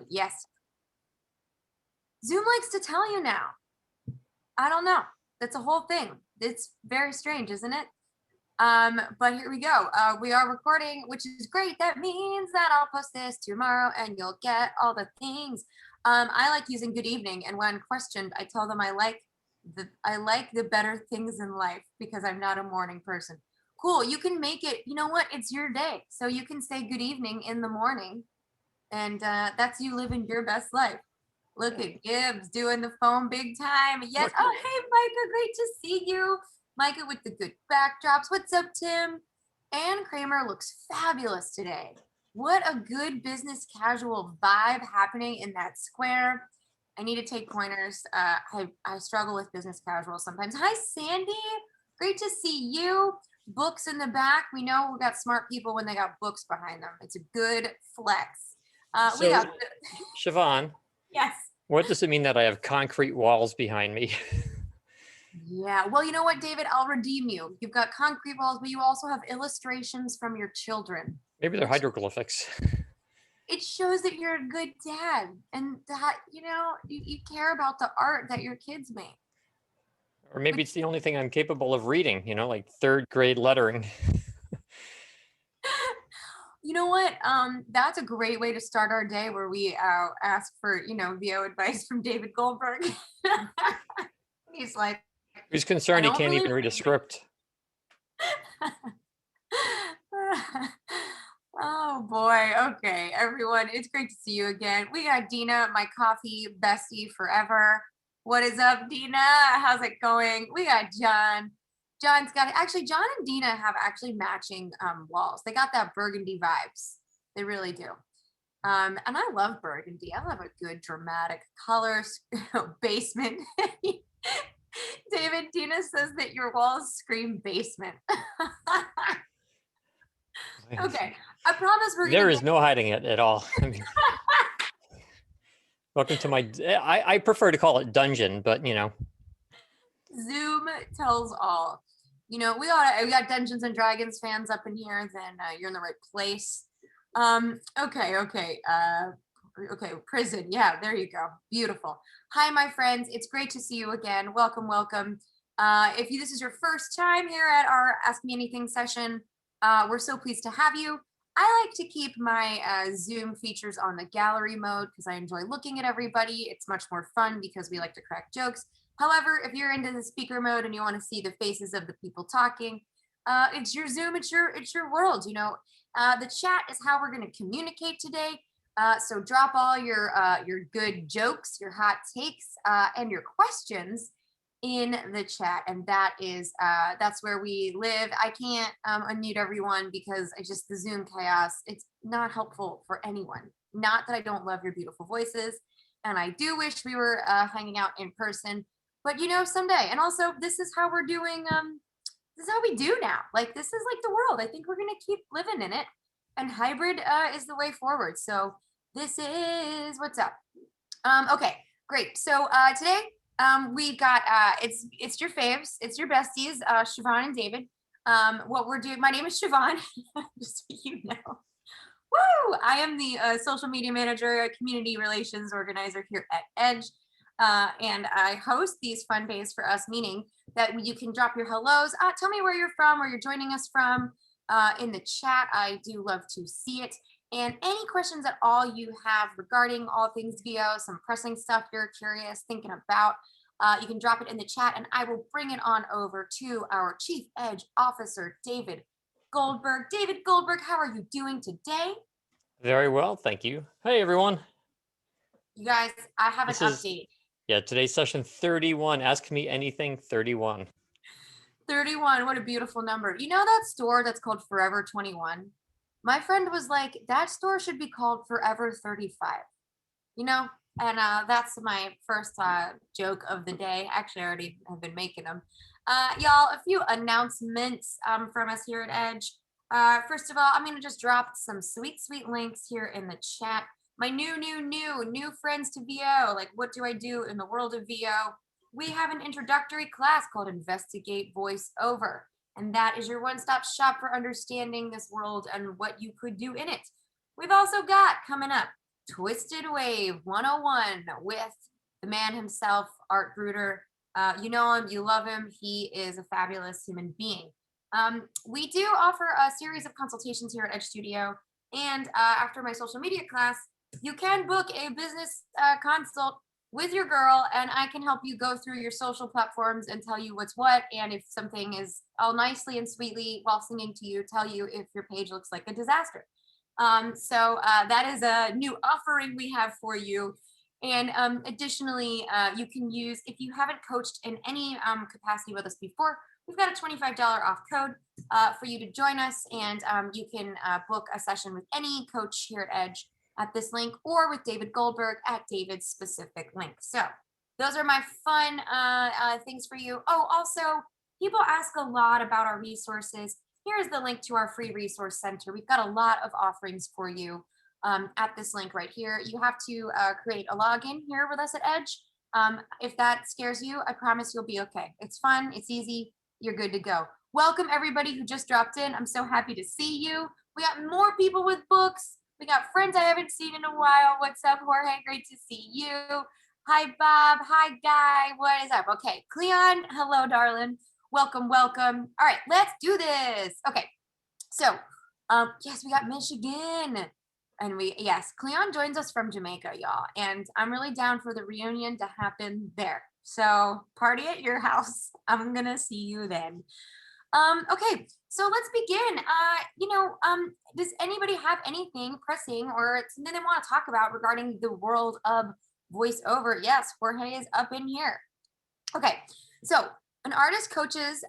Yes. Zoom likes to tell you now. I don't know. That's a whole thing. It's very strange, isn't it? But here we go. We are recording, which is great. That means that I'll post this tomorrow and you'll get all the things. I like using good evening, and when questioned, I tell them I like the better things in life because I'm not a morning person. Cool. You can make it, you know what? It's your day. So you can say good evening in the morning, and that's you living your best life. Look at Gibbs doing the phone big time. Yes. Look, Oh, hey, Micah. Great to see you. Micah with the good backdrops. What's up, Tim? Ann Kramer looks fabulous today. What a good business casual vibe happening in that square. I need to take pointers. I struggle with business casual sometimes. Hi, Sandy. Great to see you. Books in the back. We know we got smart people when they got books behind them. It's a good flex. We so got Siobhan, yes. what does it mean that I have concrete walls behind me? Yeah. Well, you know what, David? I'll redeem you. You've got concrete walls, but you also have illustrations from your children. Maybe they're hieroglyphics. It shows that you're a good dad and that, you care about the art that your kids make. Or maybe it's the only thing I'm capable of reading, like third grade lettering. You know what? That's a great way to start our day where we ask for, VO advice from David Goldberg. He's like, Who's I concerned he don't can't really even read a script? Oh boy. Okay, everyone. It's great to see you again. We got Dina, my coffee bestie forever. What is up, Dina? How's it going? We got John. John and Dina have actually matching walls. They got that burgundy vibes. They really do. And I love burgundy. I love a good dramatic color basement. David, Dina says that your walls scream basement. Okay, I promise we're There gonna is no hiding it at all. I mean, welcome to my. I prefer to call it dungeon, but Zoom tells all. We got Dungeons and Dragons fans up in here. Then you're in the right place. Okay. Prison. Yeah, there you go. Beautiful. Hi, my friends. It's great to see you again. Welcome, welcome. If this is your first time here at our Ask Me Anything session, we're so pleased to have you. I like to keep my Zoom features on the gallery mode because I enjoy looking at everybody. It's much more fun because we like to crack jokes. However, if you're into the speaker mode and you want to see the faces of the people talking, it's your Zoom, it's your world. The chat is how we're going to communicate today. So drop all your good jokes, your hot takes, and your questions in the chat, and that's where we live. I can't unmute everyone because the Zoom chaos, it's not helpful for anyone. Not that I don't love your beautiful voices, and I do wish we were hanging out in person, but someday. And also, this is how we're doing. This is how we do now. Like, this is like the world. I think we're gonna keep living in it, and hybrid is the way forward. So this is what's up. Okay, great. So today we've got it's your faves, it's your besties, Siobhan and David. What we're doing, my name is Siobhan, just so you know. Woo! I am the social media manager, community relations organizer here at Edge. And I host these fun days for us, meaning that you can drop your hellos. Tell me where you're from, where you're joining us from in the chat. I do love to see it. And any questions at all you have regarding all things VO, some pressing stuff you're curious, thinking about, you can drop it in the chat and I will bring it on over to our Chief Edge Officer, David Goldberg. David Goldberg, how are you doing today? very well, thank you. Hey, everyone. You guys, I have an update. Today's session 31. Ask Me Anything 31. 31, what a beautiful number. You know that store that's called Forever 21? My friend was like, that store should be called Forever 35. And that's my first joke of the day. Actually, I already have been making them. Y'all, a few announcements from us here at Edge. First of all, I'm going to just drop some sweet, sweet links here in the chat. My new friends to VO. Like, what do I do in the world of VO? We have an introductory class called Investigate Voiceover. And that is your one-stop shop for understanding this world and what you could do in it. We've also got coming up Twisted Wave 101 with the man himself, Art Gruder. You know him, you love him. He is a fabulous human being. We do offer a series of consultations here at Edge Studio. And after my social media class, you can book a business consult with your girl, and I can help you go through your social platforms and tell you what's what. And if something is all nicely and sweetly while singing to you, tell you if your page looks like a disaster. That is a new offering we have for you. And additionally, you can use, if you haven't coached in any capacity with us before, we've got a $25 off code for you to join us. And you can book a session with any coach here at Edge at this link, or with David Goldberg at David's specific link. So those are my fun things for you. Oh, also, people ask a lot about our resources. Here's the link to our free resource center. We've got a lot of offerings for you at this link right here. You have to create a login here with us at Edge. If that scares you, I promise you'll be okay. It's fun, it's easy, you're good to go. Welcome everybody who just dropped in. I'm so happy to see you. We got more people with books. We got friends I haven't seen in a while. What's up, Jorge? Great to see you. Hi, Bob. Hi, Guy. What is up? Okay, Cleon. Hello, darling. Welcome, welcome. All right, let's do this. Okay, so yes, we got Michigan. And yes, Cleon joins us from Jamaica, y'all. And I'm really down for the reunion to happen there. So party at your house. I'm gonna see you then. Okay, so let's begin. Does anybody have anything pressing or something they want to talk about regarding the world of voiceover? Yes, Jorge is up in here. Okay, so an artist coaches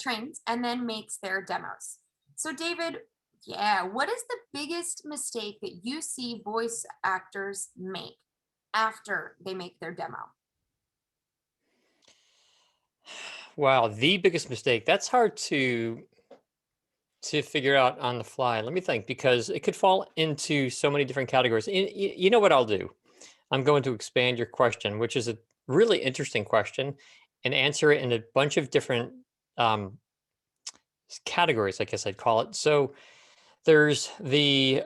trains, and then makes their demos. So David, yeah, what is the biggest mistake that you see voice actors make after they make their demo? Wow, the biggest mistake. That's hard to figure out on the fly. Let me think, because it could fall into so many different categories. You know what I'll do? I'm going to expand your question, which is a really interesting question, and answer it in a bunch of different um, categories, I guess I'd call it. So there's the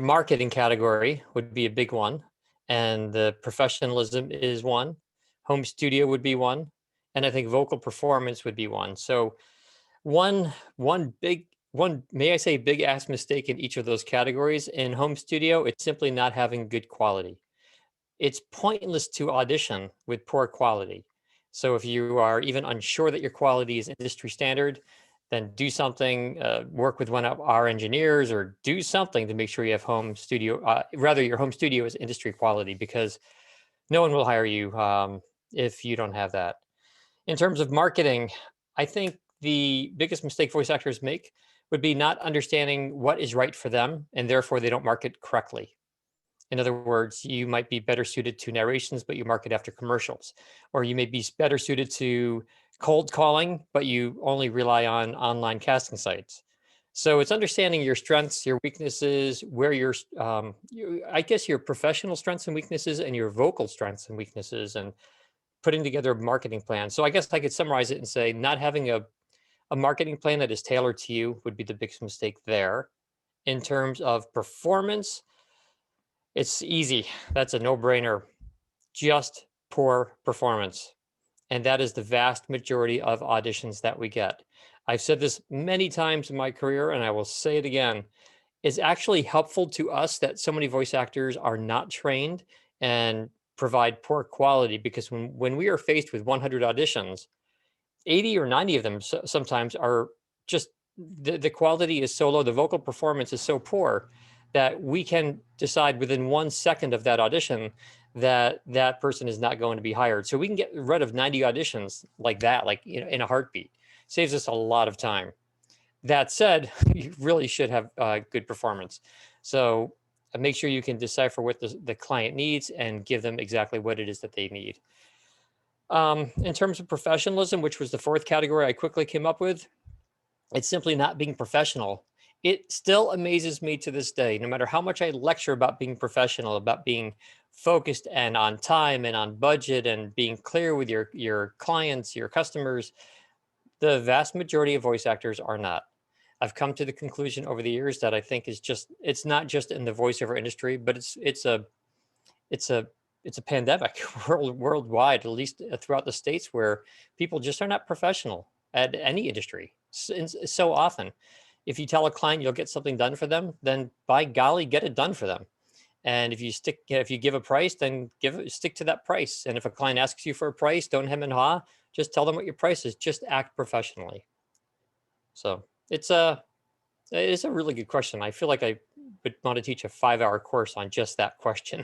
marketing category would be a big one, and the professionalism is one. Home studio would be one, and I think vocal performance would be one. So one may I say big ass mistake in each of those categories. In home studio, it's simply not having good quality. It's pointless to audition with poor quality. So if you are even unsure that your quality is industry standard, then do something, work with one of our engineers, or do something to make sure you have home studio, rather your home studio is industry quality, because no one will hire you if you don't have that. In terms of marketing, I think the biggest mistake voice actors make would be not understanding what is right for them, and therefore they don't market correctly. In other words, you might be better suited to narrations, but you market after commercials. Or you may be better suited to cold calling, but you only rely on online casting sites. So it's understanding your strengths, your weaknesses, where I guess your professional strengths and weaknesses, and your vocal strengths and weaknesses, and putting together a marketing plan. So I guess I could summarize it and say not having a marketing plan that is tailored to you would be the biggest mistake there. In terms of performance, it's easy. That's a no-brainer. Just poor performance. And that is the vast majority of auditions that we get. I've said this many times in my career, and I will say it again. It's actually helpful to us that so many voice actors are not trained and provide poor quality, because when we are faced with 100 auditions, 80 or 90 of them sometimes are just the quality is so low, the vocal performance is so poor, that we can decide within 1 second of that audition that that person is not going to be hired. So we can get rid of 90 auditions like that, like, in a heartbeat. Saves us a lot of time. That said, you really should have good performance. So make sure you can decipher what the client needs and give them exactly what it is that they need. In terms of professionalism, which was the fourth category I quickly came up with, it's simply not being professional. It still amazes me to this day, no matter how much I lecture about being professional, about being focused and on time and on budget and being clear with your clients, your customers, the vast majority of voice actors are not. I've come to the conclusion over the years that I think is just, it's not just in the voiceover industry, but it's a it's a pandemic worldwide, at least throughout the states, where people just are not professional at any industry. So often, if you tell a client you'll get something done for them, then by golly, get it done for them. And if you give a price, then stick to that price. And if a client asks you for a price, don't hem and haw. Just tell them what your price is. Just act professionally. So it's a really good question. I feel like I would want to teach a 5-hour course on just that question.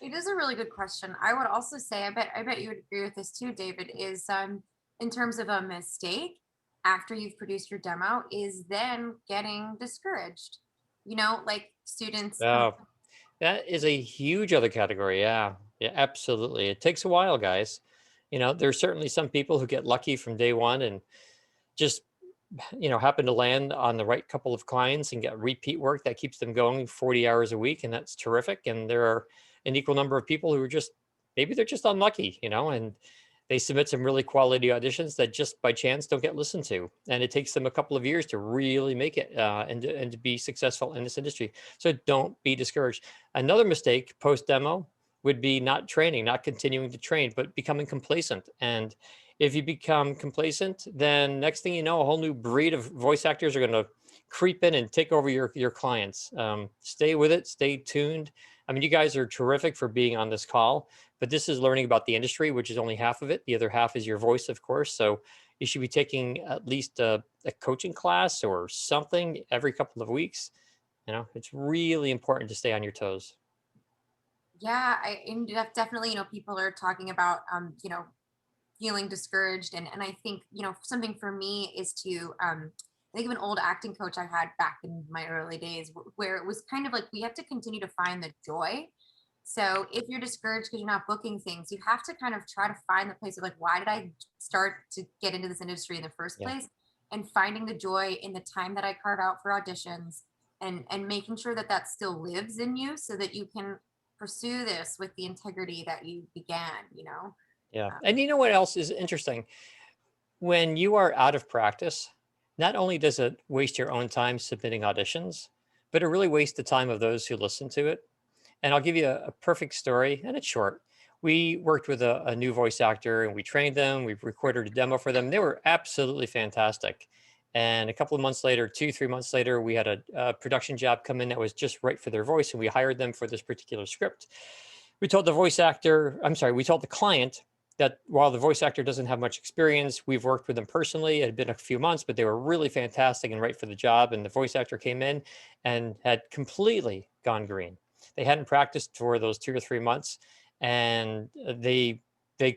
It is a really good question. I would also say, I bet you would agree with this too, David, is in terms of a mistake after you've produced your demo is then getting discouraged. Like students. Oh, that is a huge other category. Yeah. Yeah, absolutely. It takes a while, guys. There's certainly some people who get lucky from day one and just, happen to land on the right couple of clients and get repeat work that keeps them going 40 hours a week. And that's terrific. And there are an equal number of people who are just, maybe they're just unlucky, and they submit some really quality auditions that just by chance don't get listened to. And it takes them a couple of years to really make it and to be successful in this industry. So don't be discouraged. Another mistake post demo would be not training, not continuing to train, but becoming complacent. And if you become complacent, then next thing you know, a whole new breed of voice actors are going to creep in and take over your clients. Stay with it, stay tuned. I mean, you guys are terrific for being on this call, but this is learning about the industry, which is only half of it. The other half is your voice, of course. So you should be taking at least a coaching class or something every couple of weeks. It's really important to stay on your toes. Yeah, definitely, people are talking about, feeling discouraged. And I think, something for me is to, I think of an old acting coach I had back in my early days where it was kind of like we have to continue to find the joy. So if you're discouraged because you're not booking things, you have to kind of try to find the place of like, why did I start to get into this industry in the first Yeah. place? And finding the joy in the time that I carve out for auditions and making sure that that still lives in you so that you can pursue this with the integrity that you began. Yeah. Uh, And you know what else is interesting? When you are out of practice, not only does it waste your own time submitting auditions, but it really wastes the time of those who listen to it. And I'll give you a perfect story, and it's short. We worked with a new voice actor and we trained them. We recorded a demo for them. They were absolutely fantastic. And a couple of months later, 2, 3 months later, we had a production job come in that was just right for their voice. And we hired them for this particular script. We told the client that while the voice actor doesn't have much experience, we've worked with them personally. It had been a few months, but they were really fantastic and right for the job. And the voice actor came in and had completely gone green. They hadn't practiced for those 2 or 3 months, and they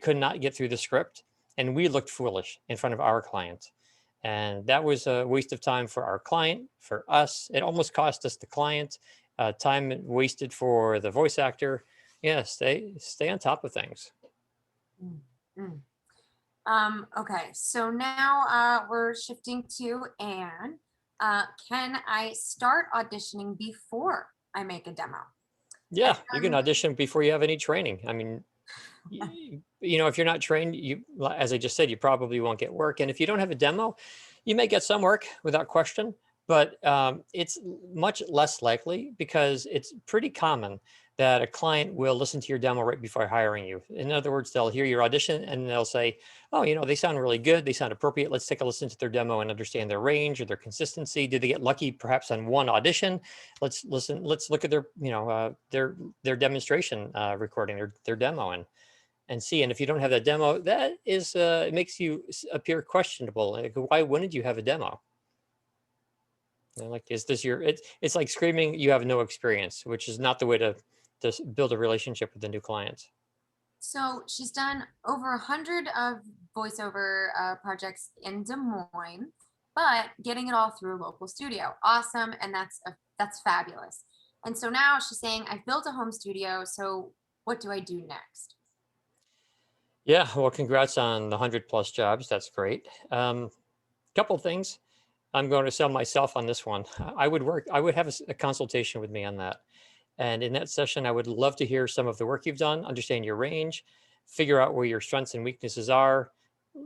could not get through the script. And we looked foolish in front of our client. And that was a waste of time for our client, for us. It almost cost us the client time wasted for the voice actor. Yeah, stay on top of things. mm, mm. Okay, so now we're shifting to Anne. Can I start auditioning before I make a demo? I've Yeah, you can done, audition before you have any training. I mean, if you're not trained, as I just said, you probably won't get work. And if you don't have a demo, you may get some work without question, but it's much less likely because it's pretty common that a client will listen to your demo right before hiring you. In other words, they'll hear your audition and they'll say, oh, they sound really good. They sound appropriate. Let's take a listen to their demo and understand their range or their consistency. Did they get lucky perhaps on one audition? Let's listen. Let's look at their demonstration recording, their demo, and see. And if you don't have that demo, that is it makes you appear questionable. Like, why wouldn't you have a demo? Like, is this it's like screaming you have no experience, which is not the way to build a relationship with a new client. so she's done over 100 of voiceover projects in Des Moines, but getting it all through a local studio. Awesome, and that's fabulous. And so now she's saying, I've built a home studio. So what do I do next? Yeah, well, congrats on the 100+ jobs. That's great. Couple things. I'm going to sell myself on this one. I would have a consultation with me on that. And in that session, I would love to hear some of the work you've done, understand your range, figure out where your strengths and weaknesses are,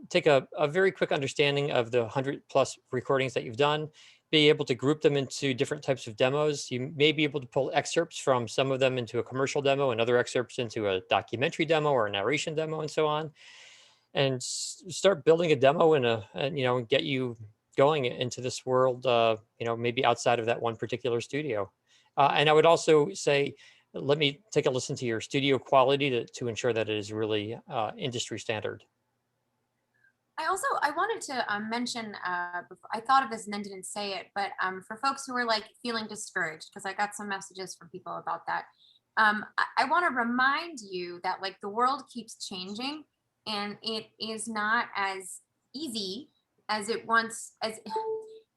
take a very quick understanding of the 100+ recordings that you've done. be able to group them into different types of demos. You may be able to pull excerpts from some of them into a commercial demo and other excerpts into a documentary demo or a narration demo and so on, and start building a demo and get you going into this world, maybe outside of that one particular studio. And I would also say, let me take a listen to your studio quality to ensure that it is really industry standard. I wanted to mention, I thought of this and then didn't say it, but for folks who are like feeling discouraged, because I got some messages from people about that. I want to remind you that like the world keeps changing, and it is not as easy as it once as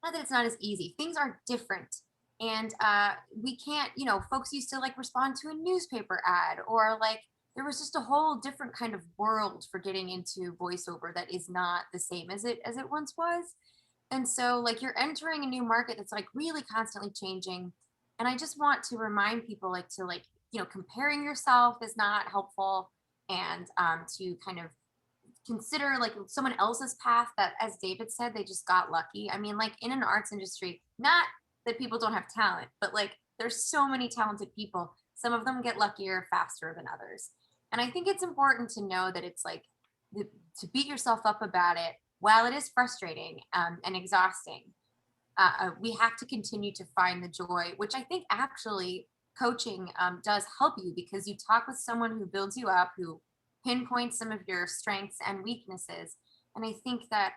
not that it's not as easy. Things are different. And we can't, folks used to like respond to a newspaper ad, or like there was just a whole different kind of world for getting into voiceover that is not the same as it once was. And so like you're entering a new market that's like really constantly changing. And I just want to remind people like to like, comparing yourself is not helpful, and to kind of consider like someone else's path that, as David said, they just got lucky. I mean, like in an arts industry, not that people don't have talent, but like there's so many talented people. Some of them get luckier faster than others. And I think it's important to know that it's like to beat yourself up about it, while it is frustrating and exhausting, we have to continue to find the joy, which I think actually coaching does help you, because you talk with someone who builds you up, who pinpoints some of your strengths and weaknesses. And I think that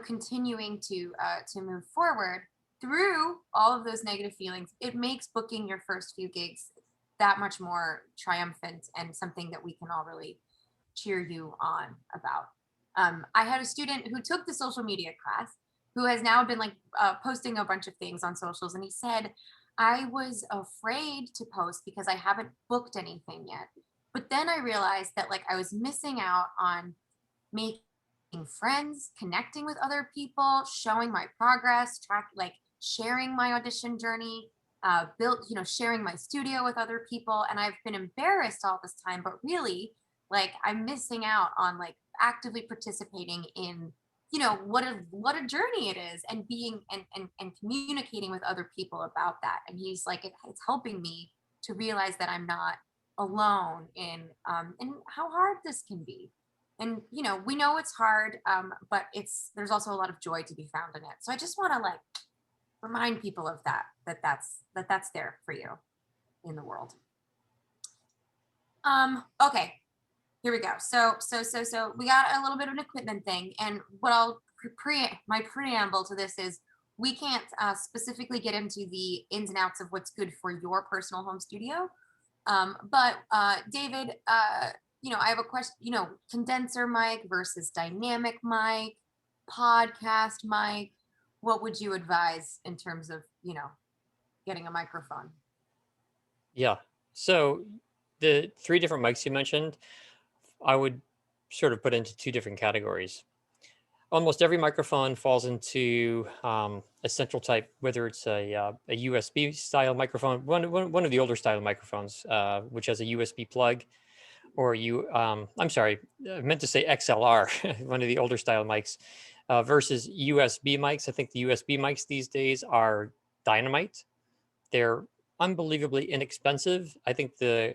continuing to move forward through all of those negative feelings, it makes booking your first few gigs that much more triumphant and something that we can all really cheer you on about. I had a student who took the social media class who has now been like posting a bunch of things on socials, and he said, I was afraid to post because I haven't booked anything yet. But then I realized that like I was missing out on making friends, connecting with other people, showing my progress, like sharing my audition journey, sharing my studio with other people. And I've been embarrassed all this time, but really, like I'm missing out on like actively participating in, what a journey it is, and being and communicating with other people about that. And he's like, it's helping me to realize that I'm not alone in how hard this can be. And we know it's hard, but there's also a lot of joy to be found in it. So I just want to like remind people of that's there for you in the world. Okay, here we go. So we got a little bit of an equipment thing, and what I'll my preamble to this is, we can't specifically get into the ins and outs of what's good for your personal home studio. But David, I have a question. Condenser mic versus dynamic mic, podcast mic. What would you advise in terms of getting a microphone? Yeah. So the three different mics you mentioned, I would sort of put into two different categories. Almost every microphone falls into a central type, whether it's a USB style microphone, one of the older style microphones, which has a USB plug, or I'm sorry, I meant to say XLR, one of the older style mics, versus USB mics. I think the USB mics these days are dynamite. They're unbelievably inexpensive. I think the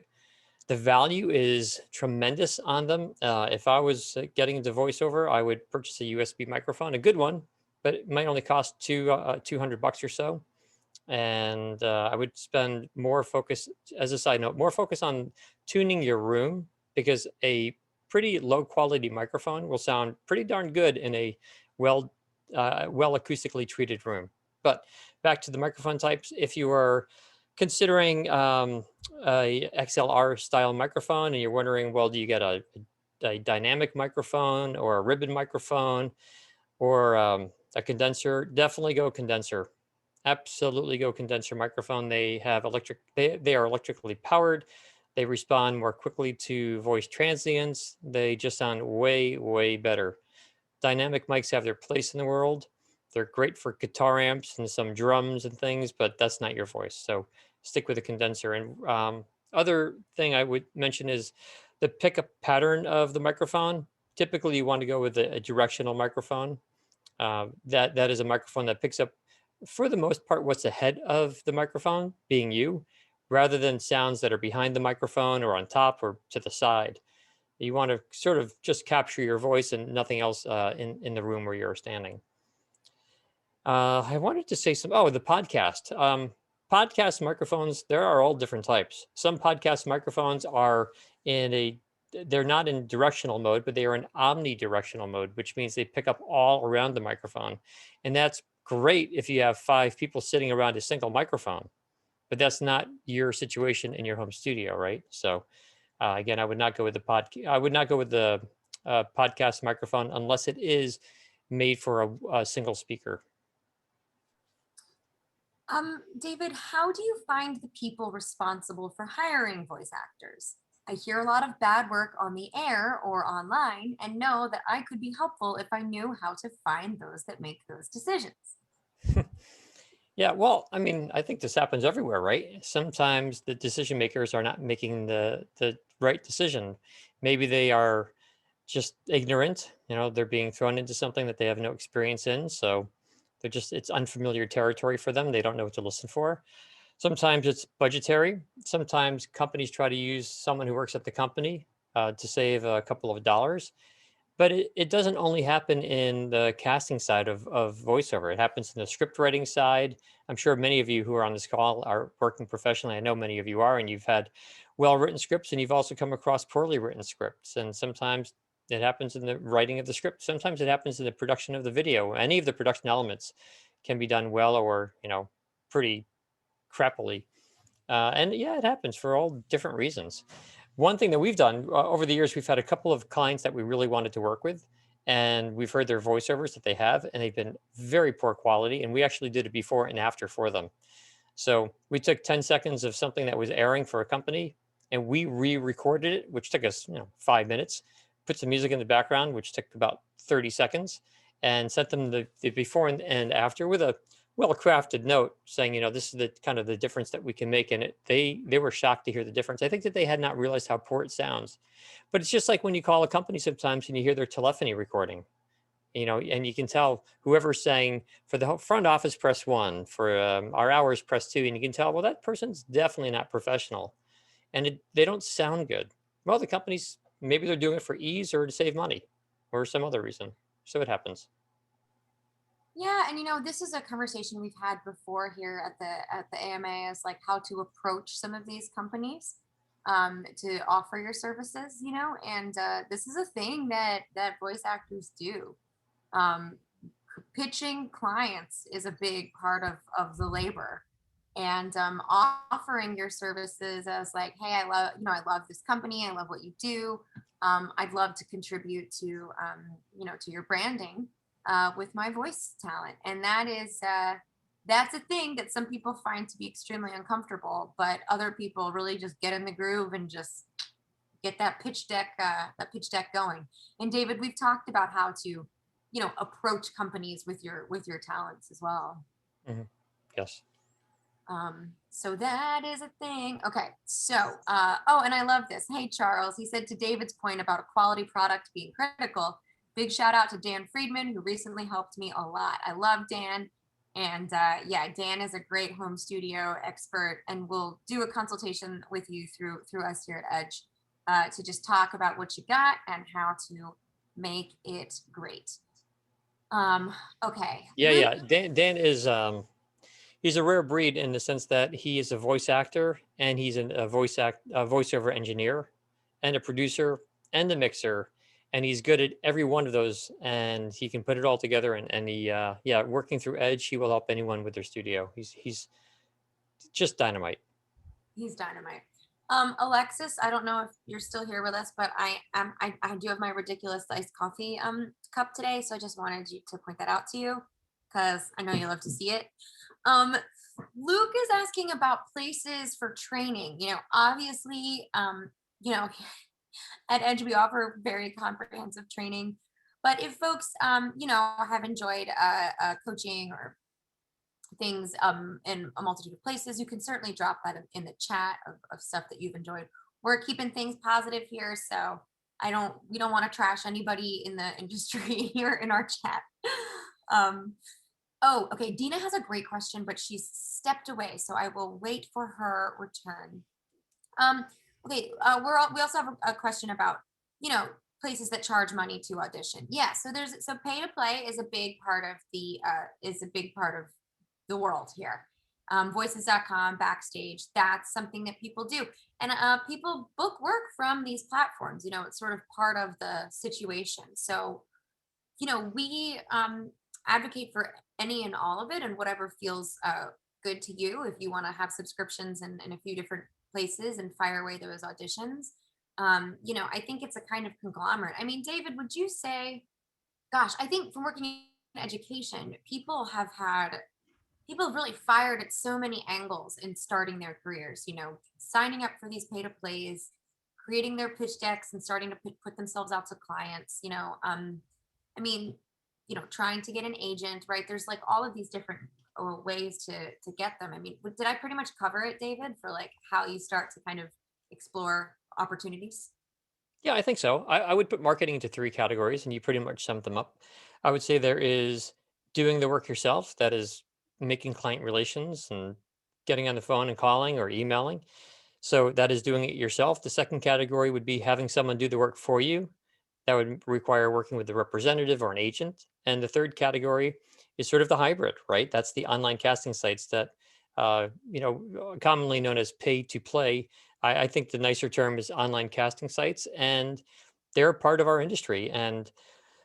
value is tremendous on them. If I was getting into voiceover, I would purchase a USB microphone, a good one, but it might only cost $200 or so. And I would spend more focus, as a side note, more focus on tuning your room, because a pretty low quality microphone will sound pretty darn good in a well well acoustically treated room. But back to the microphone types, if you are considering a XLR style microphone and you're wondering, well, do you get a dynamic microphone or a ribbon microphone or a condenser? Definitely go condenser. Absolutely go condenser microphone. They have they are electrically powered. They respond more quickly to voice transients. They just sound way, way better. Dynamic mics have their place in the world. They're great for guitar amps and some drums and things, but that's not your voice. So stick with a condenser. And other thing I would mention is the pickup pattern of the microphone. Typically, you want to go with a directional microphone. That is a microphone that picks up for the most part, what's ahead of the microphone being you, rather than sounds that are behind the microphone or on top or to the side. You want to sort of just capture your voice and nothing else in the room where you're standing. I wanted to say some. Oh, the podcast. Podcast microphones. There are all different types. Some podcast microphones are in a. They're not in directional mode, but they are in omnidirectional mode, which means they pick up all around the microphone, and that's great if you have 5 people sitting around a single microphone. But that's not your situation in your home studio, right? So again, I would not go with the I would not go with the podcast microphone unless it is made for a single speaker. David, how do you find the people responsible for hiring voice actors? I hear a lot of bad work on the air or online and know that I could be helpful if I knew how to find those that make those decisions. Yeah, well, I mean, I think this happens everywhere, right? Sometimes the decision makers are not making the right decision. Maybe they are just ignorant, they're being thrown into something that they have no experience in, so it's unfamiliar territory for them. They don't know what to listen for. Sometimes it's budgetary. Sometimes companies try to use someone who works at the company to save a couple of dollars. But it doesn't only happen in the casting side of voiceover. It happens in the script writing side. I'm sure many of you who are on this call are working professionally. I know many of you are, and you've had well written scripts, and you've also come across poorly written scripts. And sometimes it happens in the writing of the script. Sometimes it happens in the production of the video. Any of the production elements can be done well or, pretty crappily. And yeah, it happens for all different reasons. One thing that we've done over the years, we've had a couple of clients that we really wanted to work with, and we've heard their voiceovers that they have, and they've been very poor quality. And we actually did it before and after for them. So we took 10 seconds of something that was airing for a company, and we re-recorded it, which took us 5 minutes. Put some music in the background, which took about 30 seconds, and sent them the before and after with a well-crafted note saying, this is the kind of the difference that we can make in it. They were shocked to hear the difference. I think that they had not realized how poor it sounds. But it's just like when you call a company sometimes and you hear their telephony recording, and you can tell whoever's saying for the front office, press one, for our hours, press two, and you can tell, well, that person's definitely not professional, and they don't sound good. Well, the companies, maybe they're doing it for ease or to save money or some other reason. So it happens. Yeah, and this is a conversation we've had before here at the AMA, is like how to approach some of these companies to offer your services, and this is a thing that voice actors do. Um, Pitching clients is a big part of the labor, and offering your services as like, hey, I love this company, I love what you do. I'd love to contribute to to your branding with my voice talent, and that's a thing that some people find to be extremely uncomfortable, but other people really just get in the groove and just get that pitch deck going. And David, we've talked about how to approach companies with your talents as well. Mhm. Yes. So that is a thing. Okay, so oh, and I love this. Hey, Charles, he said, to David's point about a quality product being critical, big shout out to Dan Friedman, who recently helped me a lot. I love Dan. And yeah, Dan is a great home studio expert, and we'll do a consultation with you through us here at Edge to just talk about what you got and how to make it great. Okay, Yeah, Luke. yeah. Dan is he's a rare breed in the sense that he is a voice actor and he's a voiceover engineer and a producer and a mixer, and he's good at every one of those, and he can put it all together. And he yeah, working through Edge, he will help anyone with their studio. He's just dynamite. He's dynamite. Alexis, I don't know if you're still here with us, but I do have my ridiculous iced coffee cup today, so I just wanted you to point that out to you because I know you love to see it. Um, Luke is asking about places for training. Obviously, at Edge we offer very comprehensive training, but if folks have enjoyed coaching or things in a multitude of places, you can certainly drop that in the chat of stuff that you've enjoyed. We're keeping things positive here, so we don't want to trash anybody in the industry here in our chat. um Oh, okay. Dina has a great question, but she's stepped away, so I will wait for her return. Um, okay, we also have a question about, you know, places that charge money to audition. Yeah, so pay to play is a big part of the world here. Voices.com, Backstage, that's something that people do. And people book work from these platforms. You know, it's sort of part of the situation. So, we advocate for any and all of it and whatever feels good to you. If you want to have subscriptions in a few different places and fire away those auditions, I think it's a kind of conglomerate. I mean, David, would you say, gosh, I think from working in education, people have really fired at so many angles in starting their careers, signing up for these pay to plays, creating their pitch decks and starting to put themselves out to clients, I mean, trying to get an agent, right? There's like all of these different ways to get them. I mean, did I pretty much cover it, David, for like how you start to kind of explore opportunities? Yeah, I think so. I would put marketing into three categories, and you pretty much summed them up. I would say there is doing the work yourself, that is making client relations and getting on the phone and calling or emailing. So that is doing it yourself. The second category would be having someone do the work for you. That would require working with the representative or an agent. And the third category is sort of the hybrid, right? That's the online casting sites that, commonly known as pay to play. I think the nicer term is online casting sites, and they're part of our industry. And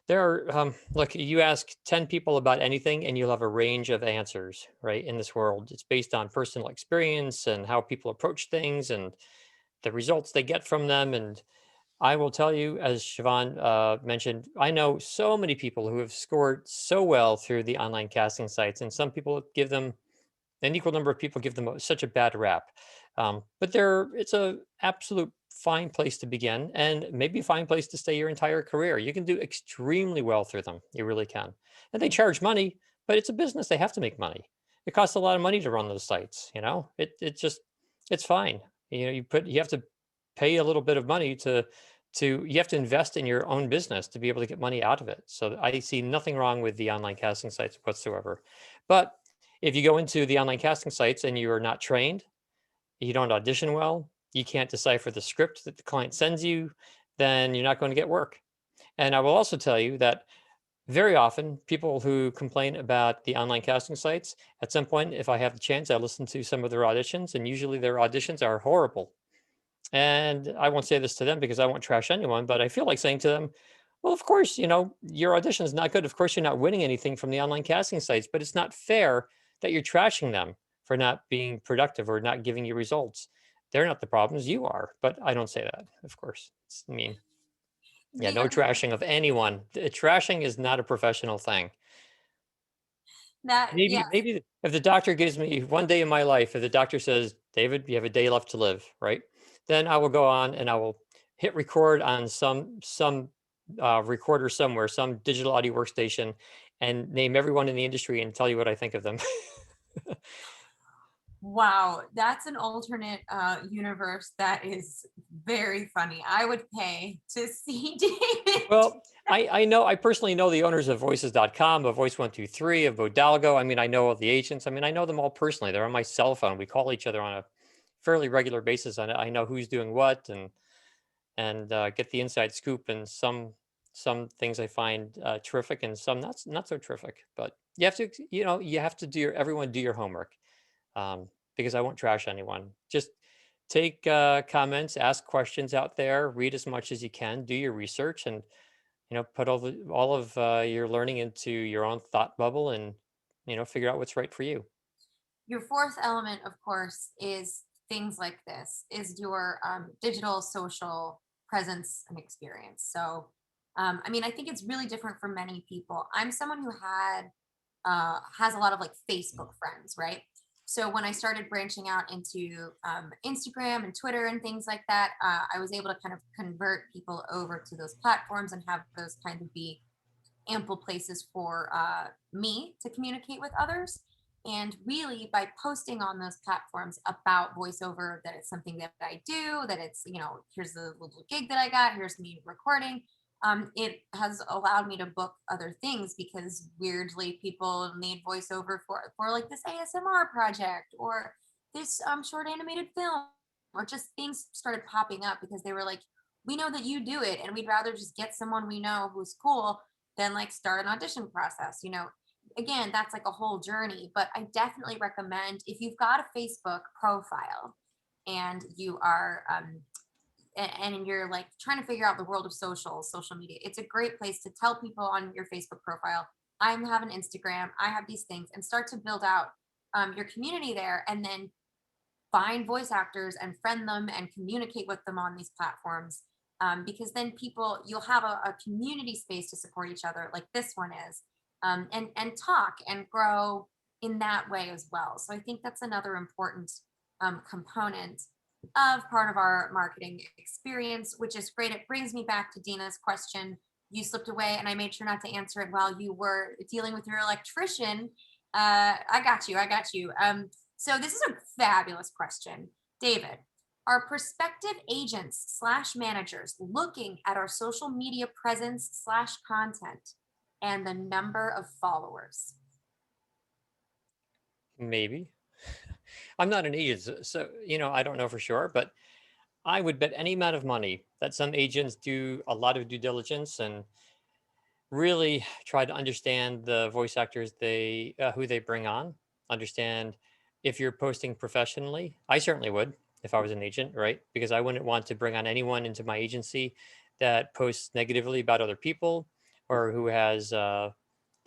there are, look, you ask 10 people about anything and you'll have a range of answers, right? In this world, it's based on personal experience and how people approach things and the results they get from them. And I will tell you, as Siobhan mentioned, I know so many people who have scored so well through the online casting sites, and some people give them an equal number of people give them such a bad rap. But it's a absolute fine place to begin, and maybe a fine place to stay your entire career. You can do extremely well through them. You really can. And they charge money, but it's a business. They have to make money. It costs a lot of money to run those sites. It's fine. You have to pay a little bit of money to you have to invest in your own business to be able to get money out of it. So I see nothing wrong with the online casting sites whatsoever. But if you go into the online casting sites and you are not trained, you don't audition well, you can't decipher the script that the client sends you, then you're not going to get work. And I will also tell you that very often people who complain about the online casting sites, at some point, if I have the chance, I listen to some of their auditions, and usually their auditions are horrible. And I won't say this to them because I won't trash anyone, but I feel like saying to them, well, of course, your audition is not good. Of course, you're not winning anything from the online casting sites, but it's not fair that you're trashing them for not being productive or not giving you results. They're not the problems, you are. But I don't say that, of course. It's mean. Yeah, The no trashing of anyone. Trashing is not a professional thing. that yeah. Maybe if the doctor gives me one day in my life, if the doctor says, David, you have a day left to live, right? Then I will go on and I will hit record on some recorder somewhere, some digital audio workstation, and name everyone in the industry and tell you what I think of them. Wow, that's an alternate universe that is very funny. I would pay to see David. Well, I personally know the owners of voices.com, of Voice 123, of Bodalgo. I mean, I know all the agents. I mean, I know them all personally. They're on my cell phone. We call each other on a fairly regular basis. I know who's doing what and get the inside scoop. And some things I find terrific, and some not so terrific. But you have to everyone do your homework, because I won't trash anyone. Just take comments, ask questions out there, read as much as you can, do your research, and put all of your learning into your own thought bubble, and figure out what's right for you. Your fourth element, of course, is things like this, is your digital social presence and experience. So, I mean, I think it's really different for many people. I'm someone who has a lot of like Facebook friends, right? So when I started branching out into Instagram and Twitter and things like that, I was able to kind of convert people over to those platforms and have those kind of be ample places for me to communicate with others. And really, by posting on those platforms about voiceover, that it's something that I do, that it's, here's the little gig that I got, here's me recording. it has allowed me to book other things because weirdly people need voiceover for like this ASMR project or this short animated film, or just things started popping up because they were like, we know that you do it and we'd rather just get someone we know who's cool than like start an audition process, again, that's like a whole journey. But I definitely recommend, if you've got a Facebook profile and you are and you're like trying to figure out the world of social media, it's a great place to tell people on your Facebook profile, I have an Instagram, I have these things, and start to build out your community there, and then find voice actors and friend them and communicate with them on these platforms. Because then you'll have a community space to support each other, like this one is, and talk and grow in that way as well. So I think that's another important component of part of our marketing experience, which is great. It brings me back to Dina's question. You slipped away, and I made sure not to answer it while you were dealing with your electrician. I got you. I got you. So this is a fabulous question, David. Are prospective agents slash managers looking at our social media presence slash content and the number of followers? Maybe. I'm not an agent, so I don't know for sure, but I would bet any amount of money that some agents do a lot of due diligence and really try to understand the voice actors who they bring on, understand if you're posting professionally. I certainly would if I was an agent, right? Because I wouldn't want to bring on anyone into my agency that posts negatively about other people or who has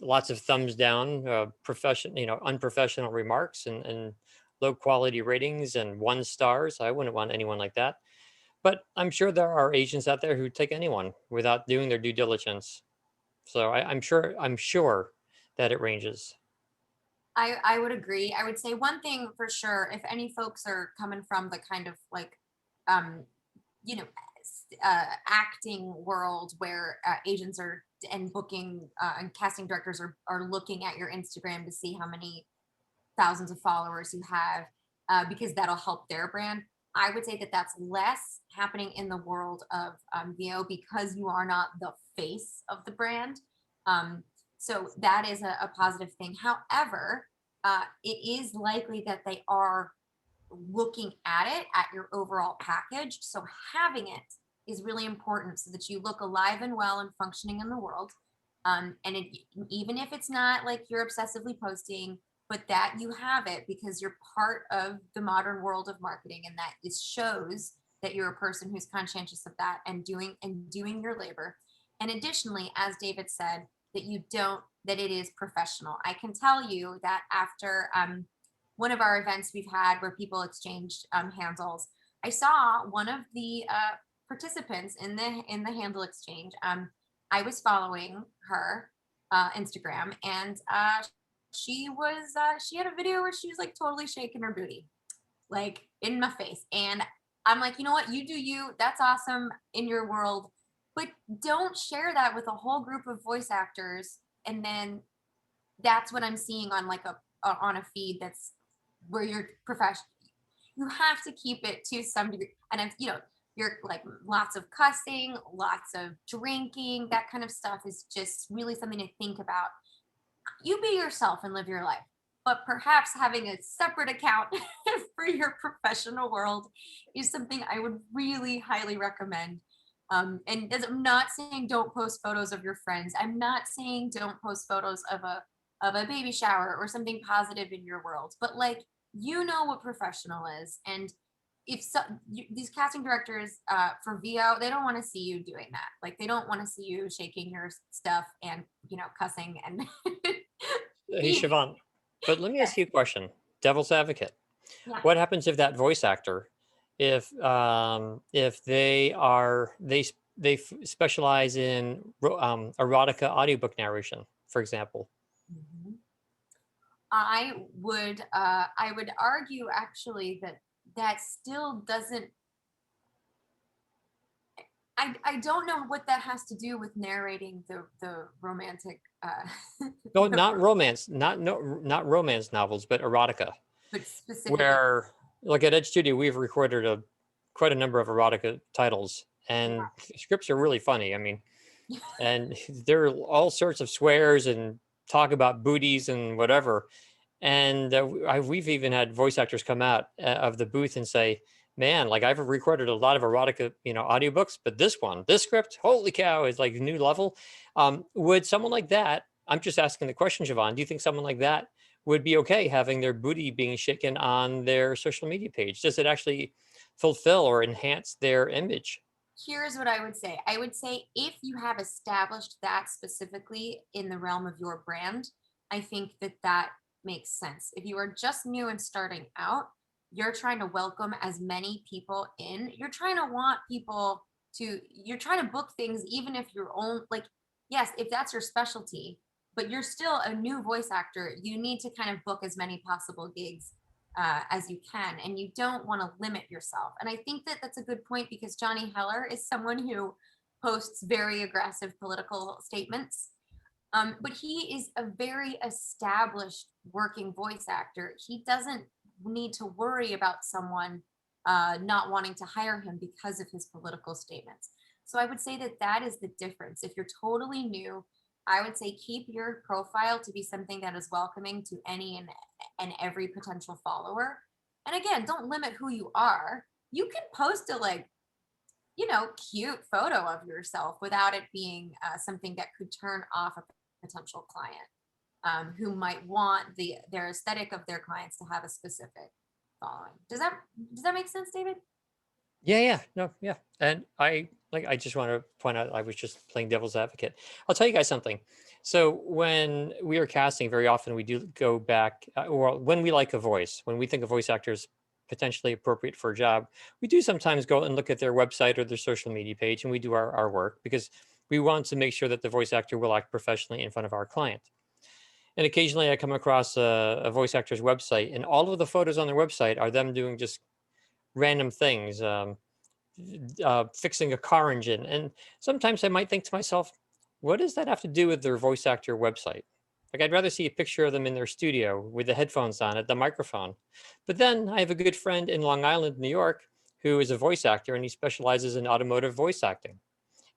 lots of thumbs down, unprofessional remarks and low quality ratings and 1 stars. I wouldn't want anyone like that. But I'm sure there are agents out there who take anyone without doing their due diligence. So I'm sure that it ranges. I would agree. I would say one thing for sure, if any folks are coming from the kind of like, um, you know, acting world where agents are and booking and casting directors are looking at your Instagram to see how many thousands of followers you have, because that'll help their brand. I would say that that's less happening in the world of VO because you are not the face of the brand. Um, so that is a positive thing. However, it is likely that they are looking at it at your overall package. So having it is really important so that you look alive and well and functioning in the world. Even if it's not like you're obsessively posting, but that you have it because you're part of the modern world of marketing, and that it shows that you're a person who's conscientious of that and doing your labor. And additionally, as David said, that it is professional. I can tell you that after one of our events we've had where people exchanged handles, I saw one of the participants in the handle exchange. I was following her Instagram, and she had a video where she was like totally shaking her booty, like in my face. And I'm like, you know what? You do you. That's awesome in your world, but don't share that with a whole group of voice actors. And then that's what I'm seeing on like on a feed that's where you're professional. You have to keep it to some degree. And if you're like lots of cussing, lots of drinking, that kind of stuff is just really something to think about. You be yourself and live your life, but perhaps having a separate account for your professional world is something I would really highly recommend. I'm not saying don't post photos of your friends. I'm not saying don't post photos of a baby shower or something positive in your world, but like, what professional is. And if these casting directors for VO, they don't want to see you doing that. Like, they don't want to see you shaking your stuff and cussing and Hey, Siobhan, but let me ask you a question. Devil's advocate. yeah. What happens if that voice actor, if they specialize in erotica audiobook narration, for example? Mhm. I would argue actually that that still doesn't. I don't know what that has to do with narrating the romantic No, not romance, not no, not romance novels, but erotica. but specifically. Where, like at Edge Studio, we've recorded quite a number of erotica titles, and scripts are really funny. I mean, and there are all sorts of swears and talk about booties and whatever. And we've even had voice actors come out of the booth and say, "Man, like I've recorded a lot of erotica, audiobooks, but this script, holy cow, is like new level." Would someone like that? I'm just asking the question, Siobhan. Do you think someone like that would be okay having their booty being shaken on their social media page? Does it actually fulfill or enhance their image? Here's what I would say. I would say if you have established that specifically in the realm of your brand, I think that that makes sense. If you are just new and starting out, you're trying to welcome as many people in. You're trying to want people to, you're trying to book things, even if your own, like, yes, if that's your specialty, but you're still a new voice actor, you need to kind of book as many possible gigs as you can, and you don't want to limit yourself. And I think that that's a good point because Johnny Heller is someone who posts very aggressive political statements, but he is a very established working voice actor. He doesn't need to worry about someone not wanting to hire him because of his political statements. So I would say that that is the difference. If you're totally new, I would say keep your profile to be something that is welcoming to any and every potential follower. And again, don't limit who you are. You can post a cute photo of yourself without it being something that could turn off a potential client who might want their aesthetic of their clients to have a specific following. Does that make sense, David? Yeah, yeah, no, yeah. And I just want to point out I was just playing devil's advocate. I'll tell you guys something. So when we are casting, very often we do go back, or when we like a voice, when we think a voice actor is potentially appropriate for a job, we do sometimes go and look at their website or their social media page, and we do our work because we want to make sure that the voice actor will act professionally in front of our client. And occasionally I come across a voice actor's website, and all of the photos on their website are them doing just random things. Fixing a car engine. And sometimes I might think to myself, what does that have to do with their voice actor website? Like, I'd rather see a picture of them in their studio with the headphones on at the microphone. But then I have a good friend in Long Island, New York, who is a voice actor and he specializes in automotive voice acting.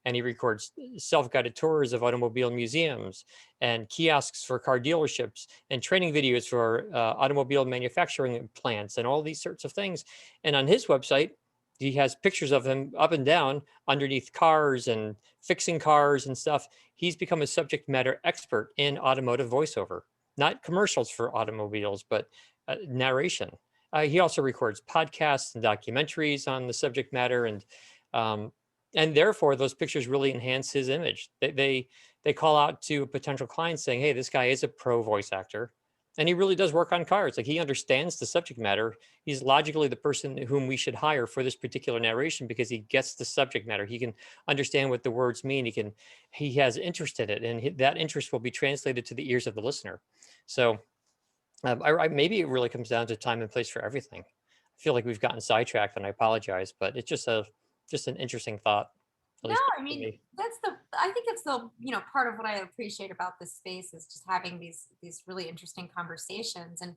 And he records self-guided tours of automobile museums and kiosks for car dealerships and training videos for automobile manufacturing plants and all these sorts of things. And on his website, he has pictures of him up and down underneath cars and fixing cars and stuff. He's become a subject matter expert in automotive voiceover, not commercials for automobiles, but narration. He also records podcasts and documentaries on the subject matter, um, and therefore those pictures really enhance his image. They call out to potential clients saying, "Hey, this guy is a pro voice actor, and he really does work on cars. Like he understands the subject matter. He's logically the person whom we should hire for this particular narration because he gets the subject matter. He can understand what the words mean. He has interest in it, and that interest will be translated to the ears of the listener." So maybe it really comes down to time and place for everything. I feel like we've gotten sidetracked, and I apologize, but it's just an interesting thought, at No, least I to mean me. I think it's the part of what I appreciate about this space is just having these really interesting conversations. And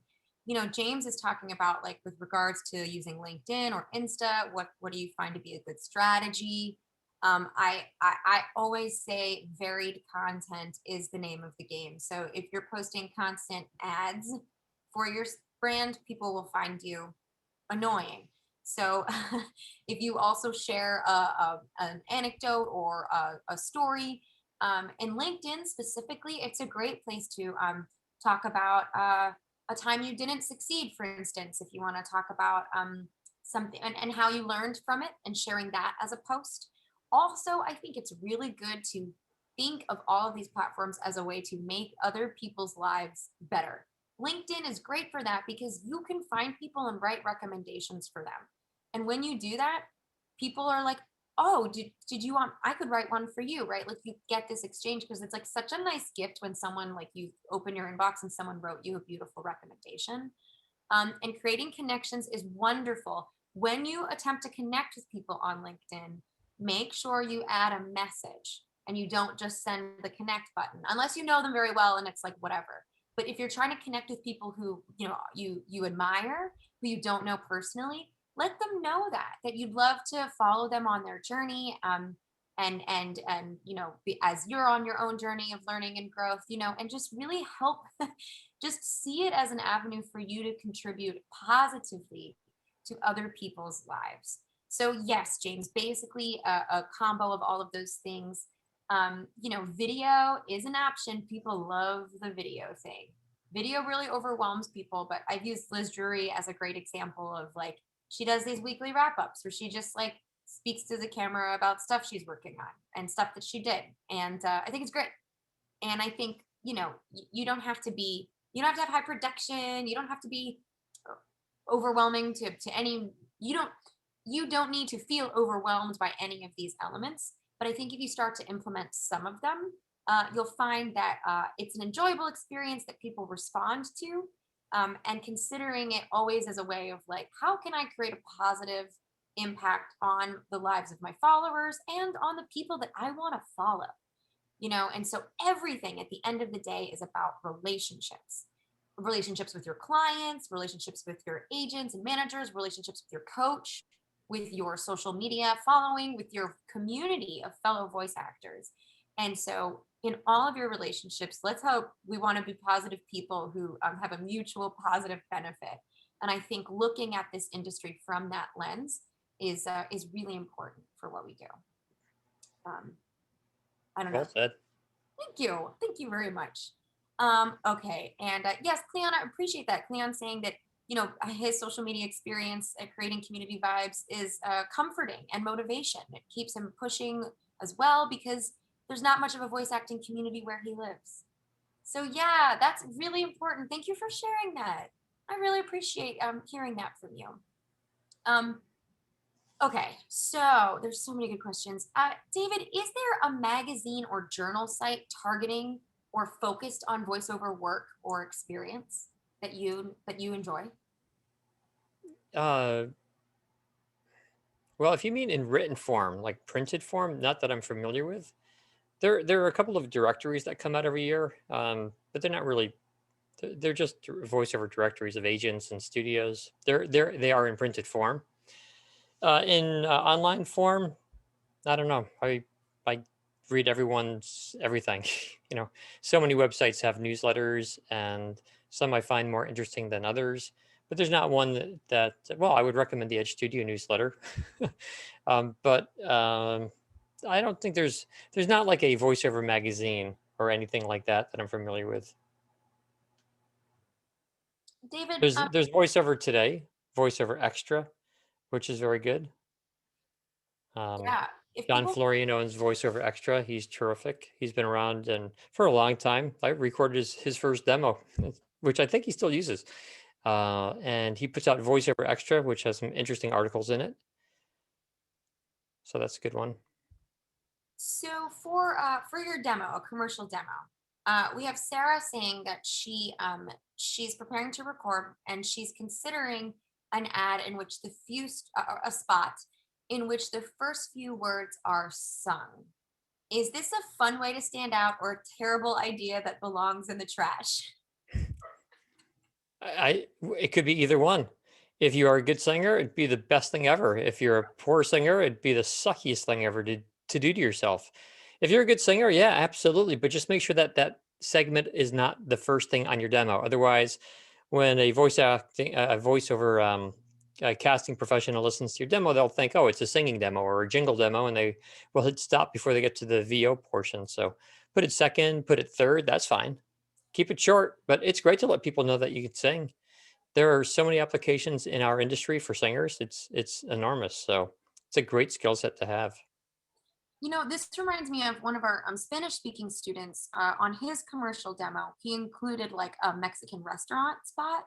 James is talking about, like, with regards to using LinkedIn or Insta, what do you find to be a good strategy? I always say varied content is the name of the game. So if you're posting constant ads for your brand, people will find you annoying. So if you also share an anecdote or a story, in LinkedIn specifically, it's a great place to talk about a time you didn't succeed, for instance, if you want to talk about something and how you learned from it and sharing that as a post. Also, I think it's really good to think of all of these platforms as a way to make other people's lives better. LinkedIn is great for that because you can find people and write recommendations for them. And when you do that, people are like, oh, did you want, I could write one for you, right? Like you get this exchange because it's like such a nice gift when someone, like, you open your inbox and someone wrote you a beautiful recommendation. And creating connections is wonderful. When you attempt to connect with people on LinkedIn, make sure you add a message and you don't just send the connect button unless you know them very well and it's like whatever. But if you're trying to connect with people who you admire, who you don't know personally, let them know that you'd love to follow them on their journey. and as you're on your own journey of learning and growth, and just really help just see it as an avenue for you to contribute positively to other people's lives. So yes, James, basically a combo of all of those things. Video is an option. People love the video thing. Video really overwhelms people, but I've used Liz Drury as a great example of like, she does these weekly wrap ups where she just like speaks to the camera about stuff she's working on and stuff that she did. And I think it's great. And I think, you don't have to be, you don't have to have high production. You don't have to be overwhelming to any, you don't need to feel overwhelmed by any of these elements. But I think if you start to implement some of them, you'll find that it's an enjoyable experience that people respond to. And considering it always as a way of like, how can I create a positive impact on the lives of my followers and on the people that I want to follow? And so everything at the end of the day is about relationships with your clients, relationships with your agents and managers, relationships with your coach, with your social media following, with your community of fellow voice actors. And so in all of your relationships, let's hope we want to be positive people who have a mutual positive benefit. And I think looking at this industry from that lens is really important for what we do. I don't know. Well said. Thank you very much. Okay, and yes, Cleon, I appreciate that. Cleon saying that his social media experience at creating community vibes is comforting and motivation. It keeps him pushing as well because there's not much of a voice acting community where he lives. So yeah, that's really important. Thank you for sharing that. I really appreciate hearing that from you. Um, Okay, so there's so many good questions. David, is there a magazine or journal site targeting or focused on voiceover work or experience that you enjoy? Uh, well, if you mean in written form, like printed form, not that I'm familiar with, there are a couple of directories that come out every year, but they're not really. They're just voiceover directories of agents and studios. They are in printed form. In online form, I don't know. I read everyone's everything. So many websites have newsletters, and some I find more interesting than others. But there's not one that well, I would recommend the Edge Studio newsletter. But I don't think there's not like a voiceover magazine or anything like that I'm familiar with. David, There's voiceover today, voiceover extra, which is very good. Um, yeah, if John people, Florian owns voiceover extra. He's terrific. He's been around and for a long time. I recorded his first demo, which I think he still uses. And he puts out voiceover extra, which has some interesting articles in it. So that's a good one. so for your demo, a commercial demo, we have Sarah saying that she's preparing to record and she's considering an ad in which a spot in which the first few words are sung. Is this a fun way to stand out or a terrible idea that belongs in the trash? It could be either one. If you are a good singer, it'd be the best thing ever. If you're a poor singer, it'd be the suckiest thing ever to do to yourself. If you're a good singer, yeah, absolutely. But just make sure that that segment is not the first thing on your demo. Otherwise, when a voiceover casting professional listens to your demo, they'll think, oh, it's a singing demo or a jingle demo, and they will hit stop before they get to the VO portion. So put it second, put it third. That's fine. Keep it short, but it's great to let people know that you can sing. There are so many applications in our industry for singers. It's enormous. So it's a great skill set to have. This reminds me of one of our Spanish speaking students. On his commercial demo, he included like a Mexican restaurant spot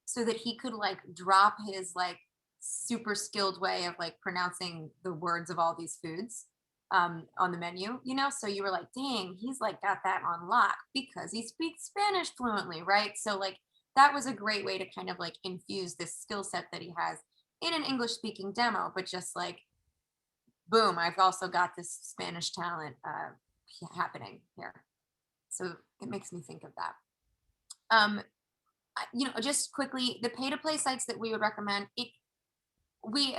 so that he could like drop his like super skilled way of like pronouncing the words of all these foods on the menu, So you were like, dang, he's like got that on lock because he speaks Spanish fluently, right? So like that was a great way to kind of like infuse this skill set that he has in an English speaking demo, but just like boom, I've also got this Spanish talent happening here. So it makes me think of that. Just quickly, the pay to play sites that we would recommend, we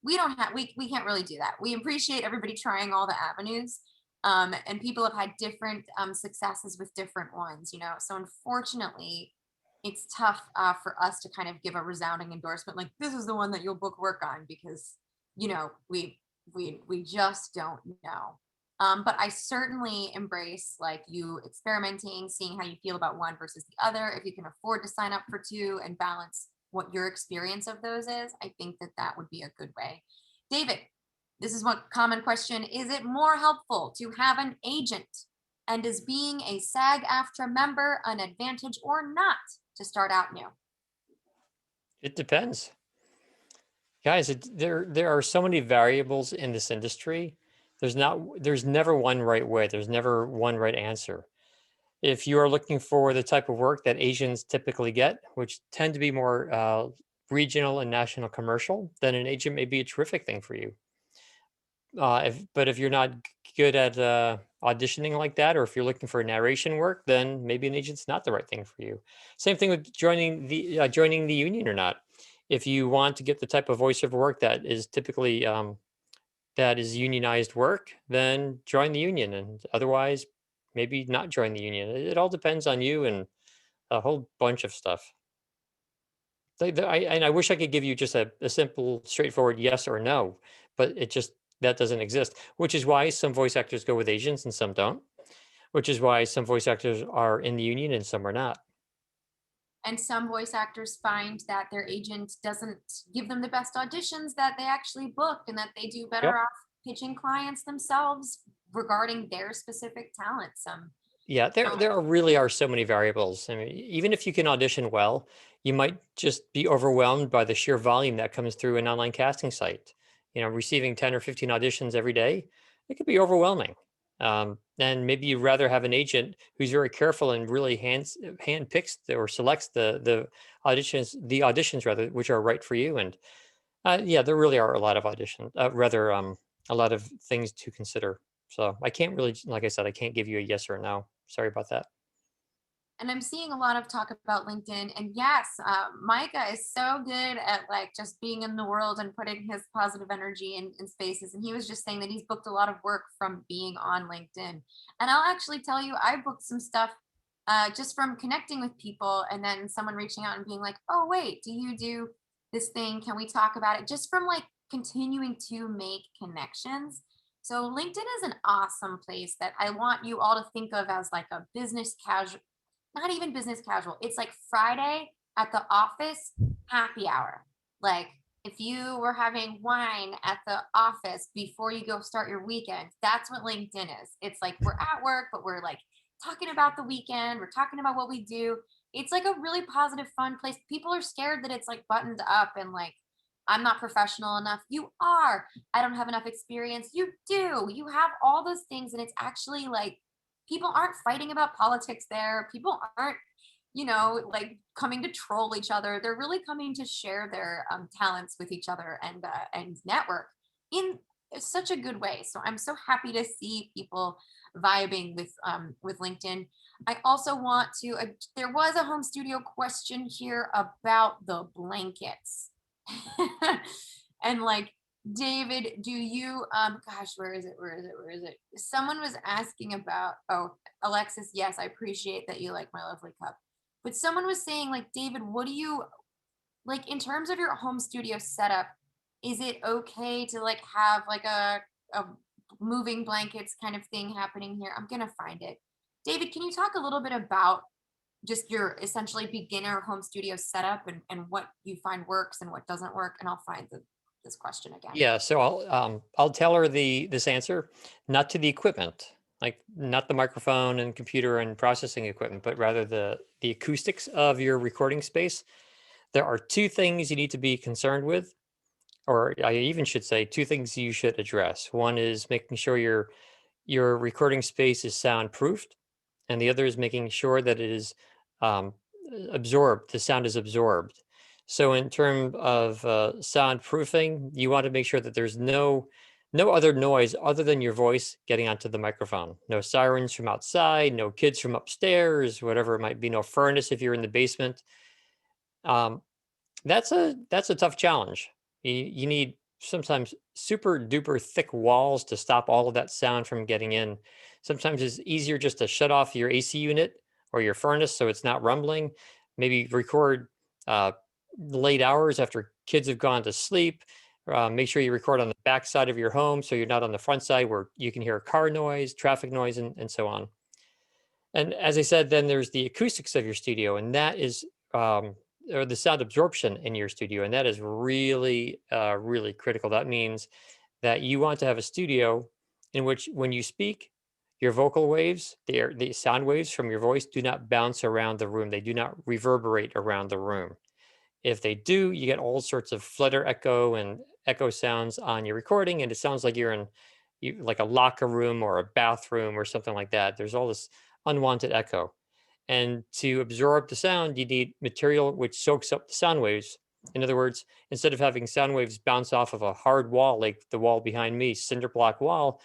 we don't have we can't really do that. We appreciate everybody trying all the avenues. And people have had different successes with different ones, you know. So unfortunately, it's tough for us to kind of give a resounding endorsement like this is the one that you'll book work on because you know we just don't know. But I certainly embrace like you experimenting, seeing how you feel about one versus the other. If you can afford to sign up for two and balance what your experience of those is, I think that that would be a good way. David, this is one common question. Is it more helpful to have an agent? And is being a SAG AFTRA member an advantage or not to start out new? It depends. Guys, there are so many variables in this industry. There's never one right way. There's never one right answer. If you are looking for the type of work that Asians typically get, which tend to be more regional and national commercial, then an agent may be a terrific thing for you. But if you're not good at auditioning like that, or if you're looking for narration work, then maybe an agent's not the right thing for you. Same thing with joining the union or not. If you want to get the type of voiceover work that is typically that is unionized work, then join the union, and otherwise, maybe not join the union. It all depends on you and a whole bunch of stuff. And I wish I could give you just a simple, straightforward yes or no, but it just that doesn't exist. Which is why some voice actors go with agents and some don't. Which is why some voice actors are in the union and some are not. And some voice actors find that their agent doesn't give them the best auditions that they actually book and that they do better Yep. off pitching clients themselves regarding their specific talents. Yeah, really are so many variables. I mean, even if you can audition well, you might just be overwhelmed by the sheer volume that comes through an online casting site. You know, receiving 10 or 15 auditions every day, it could be overwhelming. And maybe you'd rather have an agent who's very careful and really hand picks or selects the auditions rather, which are right for you. And yeah, there really are a lot of a lot of things to consider. So I can't really, like I said, I can't give you a yes or a no. Sorry about that. And I'm seeing a lot of talk about LinkedIn. And yes, Micah is so good at like just being in the world and putting his positive energy in spaces. And he was just saying that he's booked a lot of work from being on LinkedIn. And I'll actually tell you, I booked some stuff just from connecting with people and then someone reaching out and being like, oh, wait, do you do this thing? Can we talk about it? Just from like continuing to make connections. So LinkedIn is an awesome place that I want you all to think of as like a business casual, not even business casual. It's like Friday at the office happy hour. Like if you were having wine at the office before you go start your weekend, that's what LinkedIn is. It's like we're at work, but we're like talking about the weekend. We're talking about what we do. It's like a really positive, fun place. People are scared that it's like buttoned up and like, I'm not professional enough. You are. I don't have enough experience. You do. You have all those things. And it's actually like people aren't fighting about politics there. People aren't, you know, like coming to troll each other. They're really coming to share their talents with each other and network in such a good way. So I'm so happy to see people vibing with LinkedIn. I also want to. There was a home studio question here about the blankets, and like David, do you gosh, where is it? Where is it? Where is it? Someone was asking about Alexis, yes, I appreciate that you like my lovely cup. But someone was saying like, David, what do you like in terms of your home studio setup? Is it okay to like have like a moving blankets kind of thing happening here? I'm gonna find it. David, can you talk a little bit about just your essentially beginner home studio setup and what you find works and what doesn't work? And I'll find this question again. Yeah, so I'll tell her this answer, not to the equipment, like not the microphone and computer and processing equipment, but rather the acoustics of your recording space. There are two things you need to be concerned with, or I even should say two things you should address. One is making sure your recording space is soundproofed, and the other is making sure that it is um, absorbed. The sound is absorbed. So, in terms of soundproofing, you want to make sure that there's no other noise other than your voice getting onto the microphone. No sirens from outside, no kids from upstairs, whatever it might be. No furnace if you're in the basement. Um, that's a tough challenge. You need sometimes super duper thick walls to stop all of that sound from getting in. Sometimes it's easier just to shut off your AC unit or your furnace so it's not rumbling. Maybe record uh, late hours after kids have gone to sleep. Make sure you record on the back side of your home so you're not on the front side where you can hear car noise, traffic noise, and so on. And as I said, then there's the acoustics of your studio, and that is, or the sound absorption in your studio, and that is really, really critical. That means that you want to have a studio in which, when you speak, your vocal waves, the sound waves from your voice, do not bounce around the room. They do not reverberate around the room. If they do, you get all sorts of flutter echo and echo sounds on your recording, and it sounds like you're in like a locker room or a bathroom or something like that. There's all this unwanted echo. And to absorb the sound, you need material which soaks up the sound waves. In other words, instead of having sound waves bounce off of a hard wall, like the wall behind me, cinder block wall,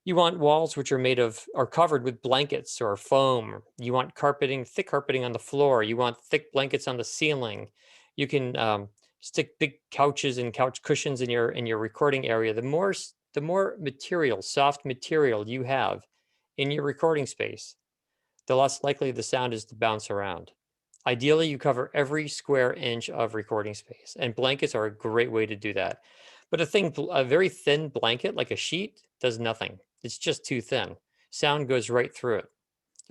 you want walls which are covered with blankets or foam. You want carpeting, thick carpeting on the floor. You want thick blankets on the ceiling. You can stick big couches and couch cushions in your recording area. The more material, soft material you have in your recording space, the less likely the sound is to bounce around. Ideally, you cover every square inch of recording space, and blankets are a great way to do that. But a very thin blanket, like a sheet, does nothing. It's just too thin. Sound goes right through it.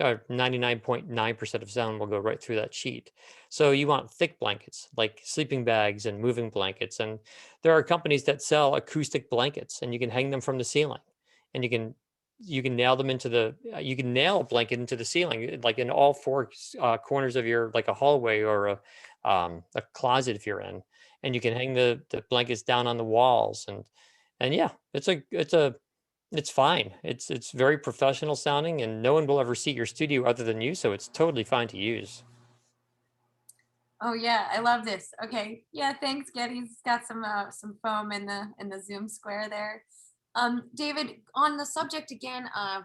99.9% of sound will go right through that sheet. So you want thick blankets, like sleeping bags and moving blankets. And there are companies that sell acoustic blankets, and you can hang them from the ceiling, and you can nail them into you can nail a blanket into the ceiling, like in all four corners of your, like a hallway or a closet if you're in, and you can hang the blankets down on the walls, and yeah, it's fine. It's very professional sounding, and no one will ever see your studio other than you, so it's totally fine to use. Oh yeah, I love this. Okay, yeah, thanks, Getty's got some foam in the Zoom square there. David, on the subject again of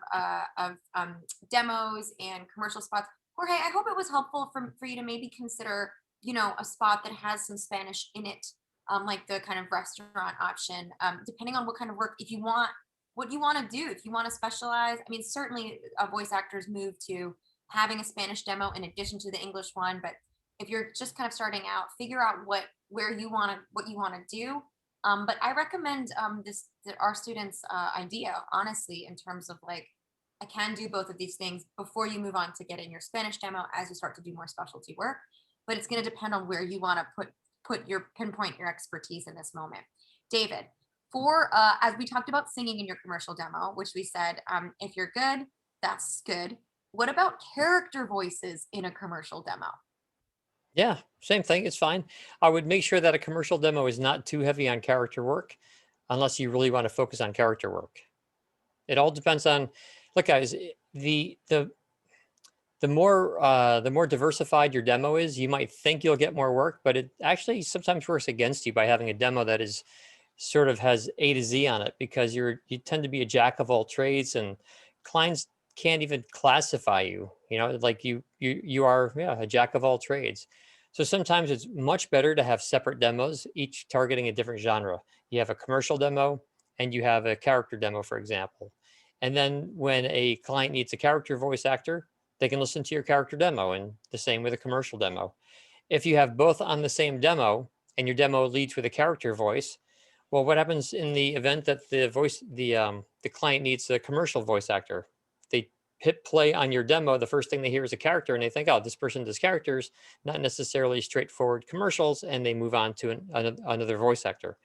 demos and commercial spots, Jorge, I hope it was helpful for you to maybe consider, a spot that has some Spanish in it, like the kind of restaurant option, depending on what kind of work, if you want, what you want to do, if you want to specialize. I mean, certainly voice actors move to having a Spanish demo in addition to the English one, but if you're just kind of starting out, figure out what you want to do. But I recommend our students' idea, honestly, in terms of like, I can do both of these things before you move on to getting your Spanish demo as you start to do more specialty work. But it's going to depend on where you want to pinpoint your expertise in this moment. David, for as we talked about singing in your commercial demo, which we said, if you're good, that's good. What about character voices in a commercial demo? Yeah, same thing. It's fine. I would make sure that a commercial demo is not too heavy on character work, unless you really want to focus on character work. It all depends on. Look, guys, the more diversified your demo is, you might think you'll get more work, but it actually sometimes works against you by having a demo that is sort of has A to Z on it, because you tend to be a jack of all trades, and clients can't even classify you. You know, like you are, yeah, a jack of all trades. So sometimes it's much better to have separate demos, each targeting a different genre. You have a commercial demo and you have a character demo, for example. And then when a client needs a character voice actor, they can listen to your character demo, and the same with a commercial demo. If you have both on the same demo and your demo leads with a character voice, well, what happens in the event that the client needs a commercial voice actor? They hit play on your demo. The first thing they hear is a character, and they think, "Oh, this person does characters, not necessarily straightforward commercials," and they move on to another voice actor.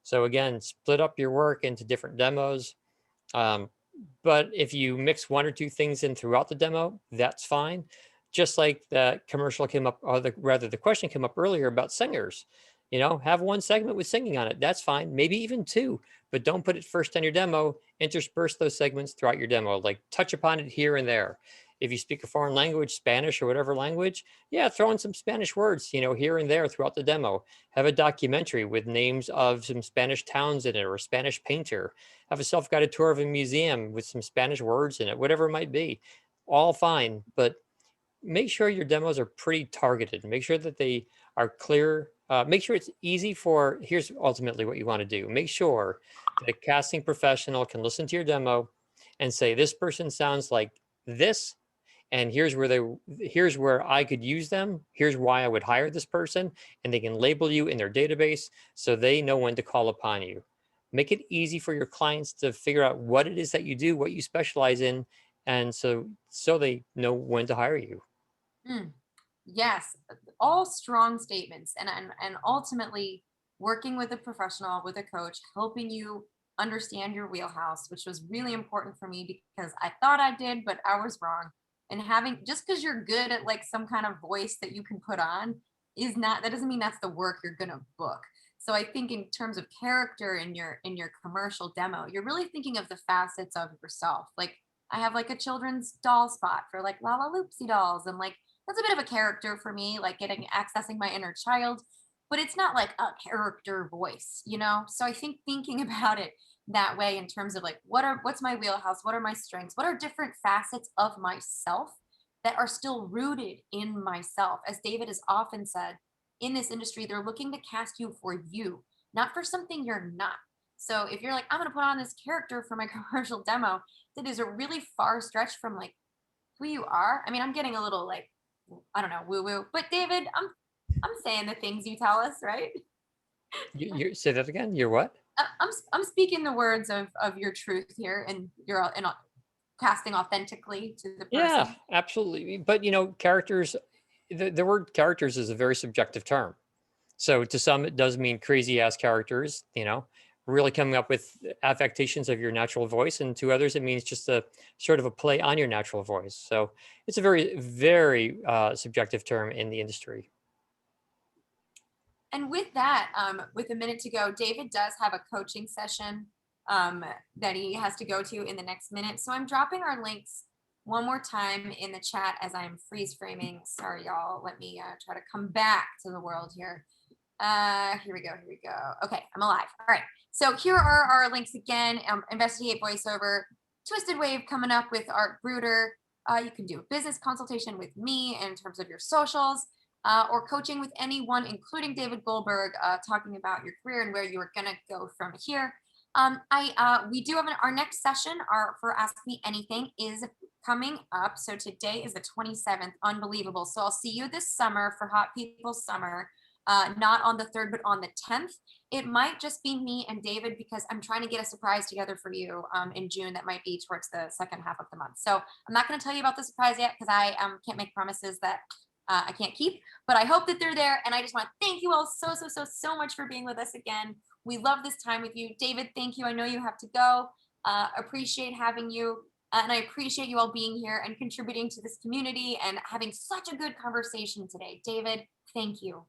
So again, split up your work into different demos. Um, but if you mix one or two things in throughout the demo, that's fine. Just like the commercial came up, or rather, the question came up earlier about singers. You know, have one segment with singing on it. That's fine. Maybe even two, but don't put it first on your demo. Intersperse those segments throughout your demo, like touch upon it here and there. If you speak a foreign language, Spanish or whatever language, yeah, throw in some Spanish words, here and there throughout the demo. Have a documentary with names of some Spanish towns in it, or a Spanish painter. Have a self-guided tour of a museum with some Spanish words in it, whatever it might be. All fine, but make sure your demos are pretty targeted. Make sure that they are clear make sure it's easy for, here's ultimately what you want to do. Make sure that a casting professional can listen to your demo and say, this person sounds like this, and here's where I could use them. Here's why I would hire this person, and they can label you in their database so they know when to call upon you. Make it easy for your clients to figure out what it is that you do, what you specialize in, and so they know when to hire you. Mm. Yes, all strong statements, and ultimately working with a professional, with a coach, helping you understand your wheelhouse, which was really important for me because I thought I did, but I was wrong. And having just because you're good at like some kind of voice that you can put on is not that doesn't mean that's the work you're gonna book. So I think in terms of character in your commercial demo, you're really thinking of the facets of yourself. Like I have like a children's doll spot for like La La Loopsy dolls and like that's a bit of a character for me, like getting accessing my inner child, but it's not like a character voice, you know? So I think thinking about it that way in terms of like what's my wheelhouse, what are my strengths, what are different facets of myself that are still rooted in myself. As David has often said, in this industry, they're looking to cast you for you, not for something you're not. So if you're like, I'm gonna put on this character for my commercial demo, that is a really far stretch from like who you are. I mean, I'm getting a little like I don't know, woo woo. But David, I'm saying the things you tell us, right? You say that again. You're what? I'm speaking the words of your truth here, and casting authentically to the Yeah, person. absolutely. But characters, the word characters is a very subjective term. So to some, it does mean crazy ass characters, really coming up with affectations of your natural voice. And to others, it means just a sort of a play on your natural voice. So it's a very, very subjective term in the industry. And with that, with a minute to go, David does have a coaching session that he has to go to in the next minute. So I'm dropping our links one more time in the chat as I'm freeze framing. Sorry, y'all. Let me try to come back to the world here. Here we go. Here we go. Okay, I'm alive. All right. So here are our links again. Investigate voiceover, Twisted Wave coming up with Art Bruder. You can do a business consultation with me in terms of your socials, or coaching with anyone, including David Goldberg, talking about your career and where you are gonna go from here. We do have our next session. Our for Ask Me Anything is coming up. So today is the 27th. Unbelievable. So I'll see you this summer for Hot People Summer. Not on the 3rd, but on the 10th. It might just be me and David because I'm trying to get a surprise together for you in June that might be towards the second half of the month. So I'm not going to tell you about the surprise yet because I can't make promises that I can't keep, but I hope that they're there. And I just want to thank you all so much for being with us again. We love this time with you. David, thank you. I know you have to go. Appreciate having you. And I appreciate you all being here and contributing to this community and having such a good conversation today. David, thank you.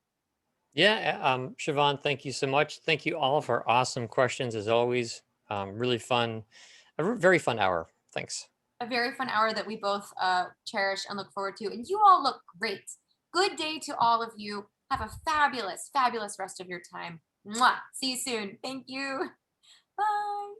Yeah, Siobhan, thank you so much. Thank you all for awesome questions as always. Really fun, very fun hour. Thanks. A very fun hour that we both cherish and look forward to. And you all look great. Good day to all of you. Have a fabulous rest of your time. Mwah. See you soon. Thank you. Bye.